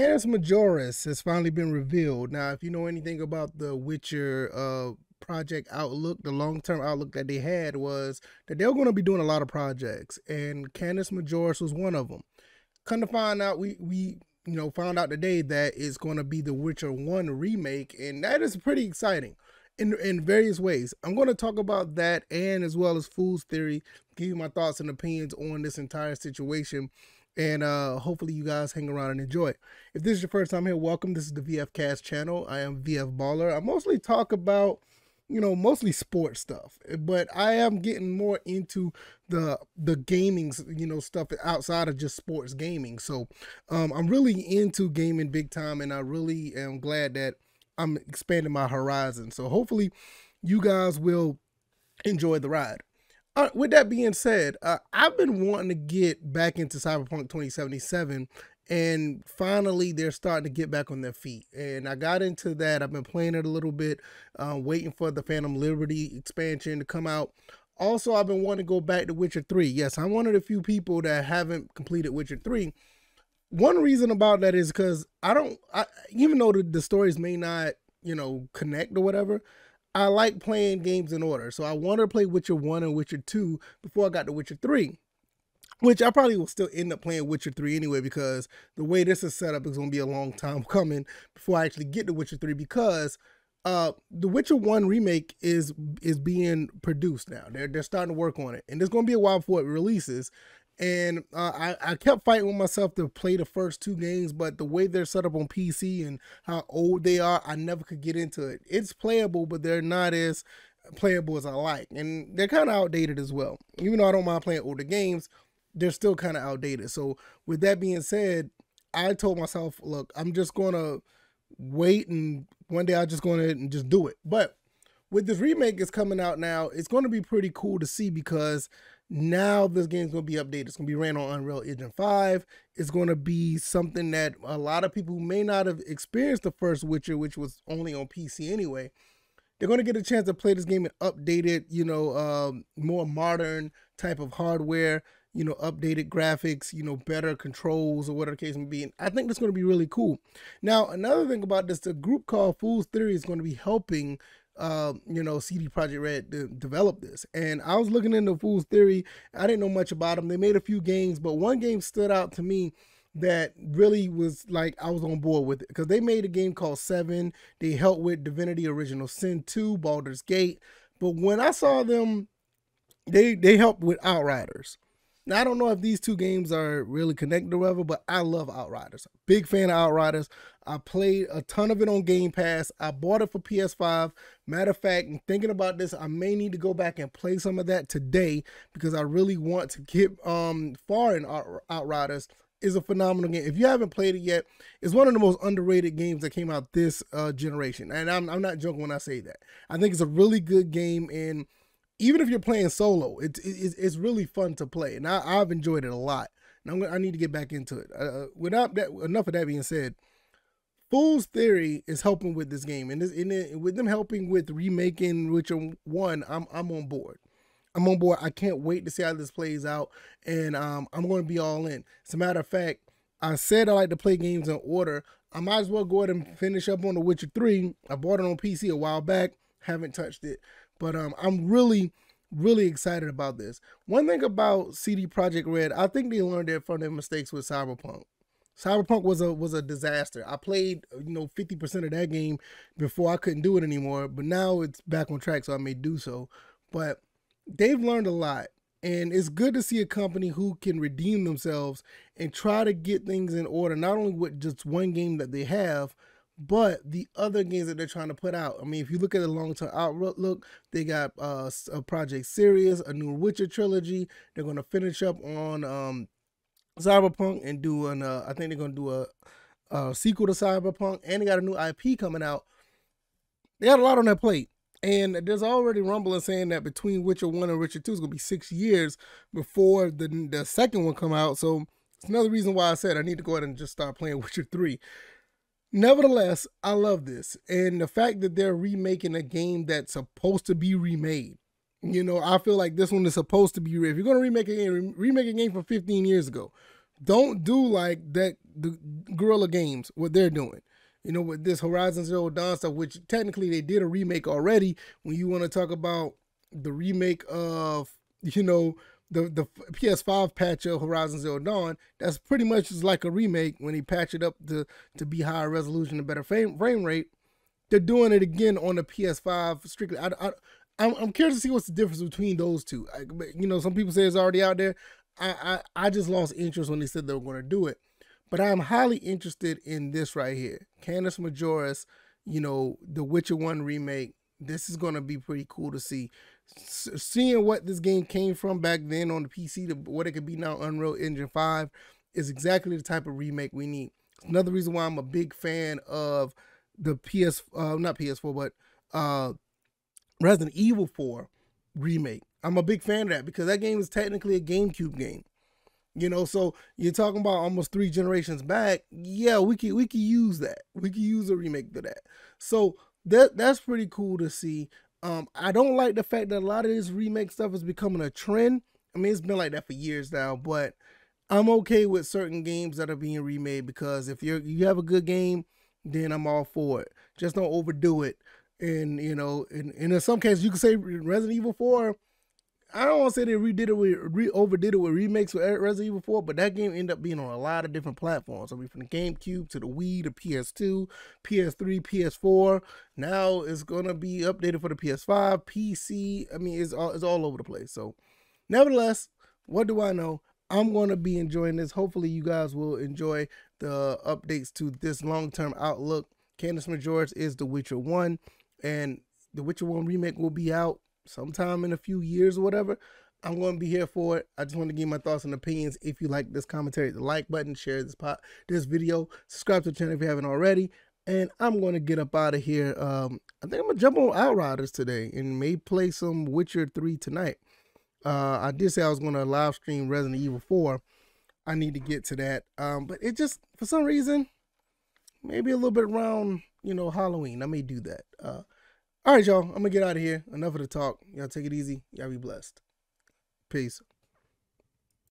Canis Majoris has finally been revealed. Now, if you know anything about the Witcher project outlook, the long-term outlook that they had was that they were going to be doing a lot of projects, and Canis Majoris was one of them. Come to find out, we found out today that it's going to be the Witcher 1 remake, and that is pretty exciting in various ways. I'm going to talk about that, and as well as Fool's Theory, give you my thoughts and opinions on this entire situation, and hopefully you guys hang around and enjoy it. If this is your first time here, welcome. This is the VF Cast channel. I am VF Baller. I mostly talk about mostly sports stuff, but I am getting more into the gaming, stuff outside of just sports gaming. So I'm really into gaming big time, and I really am glad that I'm expanding my horizon. So hopefully you guys will enjoy the ride. With that being said, I've been wanting to get back into Cyberpunk 2077, and finally they're starting to get back on their feet. And I got into that. I've been playing it a little bit, waiting for the Phantom Liberty expansion to come out. Also, I've been wanting to go back to Witcher 3. Yes, I'm one of the few people that haven't completed Witcher 3. One reason about that is because even though the stories may not, connect or whatever, I like playing games in order. So I wanted to play Witcher 1 and Witcher 2 before I got to Witcher 3. Which I probably will still end up playing Witcher 3 anyway, because the way this is set up is going to be a long time coming before I actually get to Witcher 3, because the Witcher 1 remake is being produced now. They're starting to work on it, and there's going to be a while before it releases. And I kept fighting with myself to play the first two games, but the way they're set up on PC and how old they are, I never could get into it. It's playable, but they're not as playable as I like, and they're kind of outdated as well. Even though I don't mind playing older games, they're still kind of outdated. So with that being said, I told myself, look, I'm just going to wait, and one day I'll just go ahead and just do it. But with this remake that's coming out now, it's going to be pretty cool to see, because now this game's going to be updated. It's going to be ran on Unreal Engine 5. It's going to be something that a lot of people who may not have experienced the first Witcher, which was only on PC anyway, they're going to get a chance to play this game in updated, more modern type of hardware, updated graphics, better controls, or whatever the case may be. And I think that's going to be really cool. Now, another thing about this, the group called Fool's Theory is going to be helping, CD Projekt Red to develop this. And I was looking into Fool's Theory. I didn't know much about them. They made a few games, but one game stood out to me that really was like, I was on board with it, because they made a game called 7. They helped with Divinity Original Sin 2, Baldur's Gate. But when I saw them, they helped with Outriders. Now, I don't know if these two games are really connected or whatever, but I love Outriders. Big fan of Outriders. I played a ton of it on Game Pass. I bought it for PS5. Matter of fact, thinking about this, I may need to go back and play some of that today, because I really want to get far in Outriders. Is a phenomenal game. If you haven't played it yet, it's one of the most underrated games that came out this generation. And I'm not joking when I say that. I think it's a really good game, and even if you're playing solo, it's really fun to play, and I've enjoyed it a lot. And I need to get back into it. Enough of that being said, Fool's Theory is helping with this game, and with them helping with remaking Witcher 1, I'm on board. I'm on board. I can't wait to see how this plays out, and I'm going to be all in. As a matter of fact, I said I like to play games in order. I might as well go ahead and finish up on The Witcher 3. I bought it on PC a while back. Haven't touched it. But I'm really, really excited about this. One thing about CD Projekt Red, I think they learned from their mistakes with Cyberpunk. Cyberpunk was a disaster. I played 50% of that game before I couldn't do it anymore, but now it's back on track, so I may do so. But they've learned a lot, and it's good to see a company who can redeem themselves and try to get things in order, not only with just one game that they have, but the other games that they're trying to put out. I mean, if you look at the long-term outlook, they got a Project Sirius, a new Witcher trilogy. They're going to finish up on Cyberpunk and do I think they're going to do a sequel to Cyberpunk, and they got a new IP coming out. They got a lot on their plate. And there's already rumbling saying that between Witcher 1 and Witcher 2 is going to be 6 years before the second one come out. So it's another reason why I said I need to go ahead and just start playing Witcher 3. Nevertheless, I love this. And the fact that they're remaking a game that's supposed to be remade. I feel like this one is supposed to be, if you're going to remake a game from 15 years ago. don't do like that the Guerrilla Games what they're doing. You know, with this Horizon Zero Dawn stuff, which technically they did a remake already. When you want to talk about the remake of, you know, the PS5 patch of Horizon Zero Dawn, that's pretty much just like a remake when they patch it up to be higher resolution and better frame rate. They're doing it again on the PS5 strictly. I'm curious to see what's the difference between those two. You know, some people say it's already out there. I just lost interest when they said they were going to do it. But I'm highly interested in this right here. Canis Majoris, you know, the Witcher 1 remake. This is going to be pretty cool to see. Seeing what this game came from back then on the PC to what it could be now, Unreal Engine 5, is exactly the type of remake we need. Another reason why I'm a big fan of the not PS4, but Resident Evil 4 remake. I'm a big fan of that because that game is technically a GameCube game. You know, so you're talking about almost 3 generations back. Yeah, we could use that. We could use a remake to that. So that's pretty cool to see. I don't like the fact that a lot of this remake stuff is becoming a trend. I mean, it's been like that for years now, but I'm okay with certain games that are being remade because if you have a good game, then I'm all for it. Just don't overdo it. And you know, and in some cases, you could say Resident Evil 4. I don't want to say they overdid it with remakes with Resident Evil 4, but that game ended up being on a lot of different platforms. I mean, from the GameCube to the Wii to PS2, PS3, PS4. Now it's gonna be updated for the PS5, PC. I mean, it's all over the place. So, nevertheless, what do I know? I'm gonna be enjoying this. Hopefully, you guys will enjoy the updates to this long-term outlook. Canis Majoris is The Witcher 1, and The Witcher 1 remake will be out sometime in a few years or whatever. I'm going to be here for it. I just want to give my thoughts and opinions. If you like this commentary, the like button, share this video, subscribe to the channel if you haven't already, and I'm going to get up out of here. I think I'm going to jump on Outriders today and may play some Witcher 3 tonight. I did say I was going to live stream Resident Evil 4. I need to get to that. But it just, for some reason, maybe a little bit around, you know, Halloween, I may do that. All right, y'all. I'm going to get out of here. Enough of the talk. Y'all take it easy. Y'all be blessed. Peace.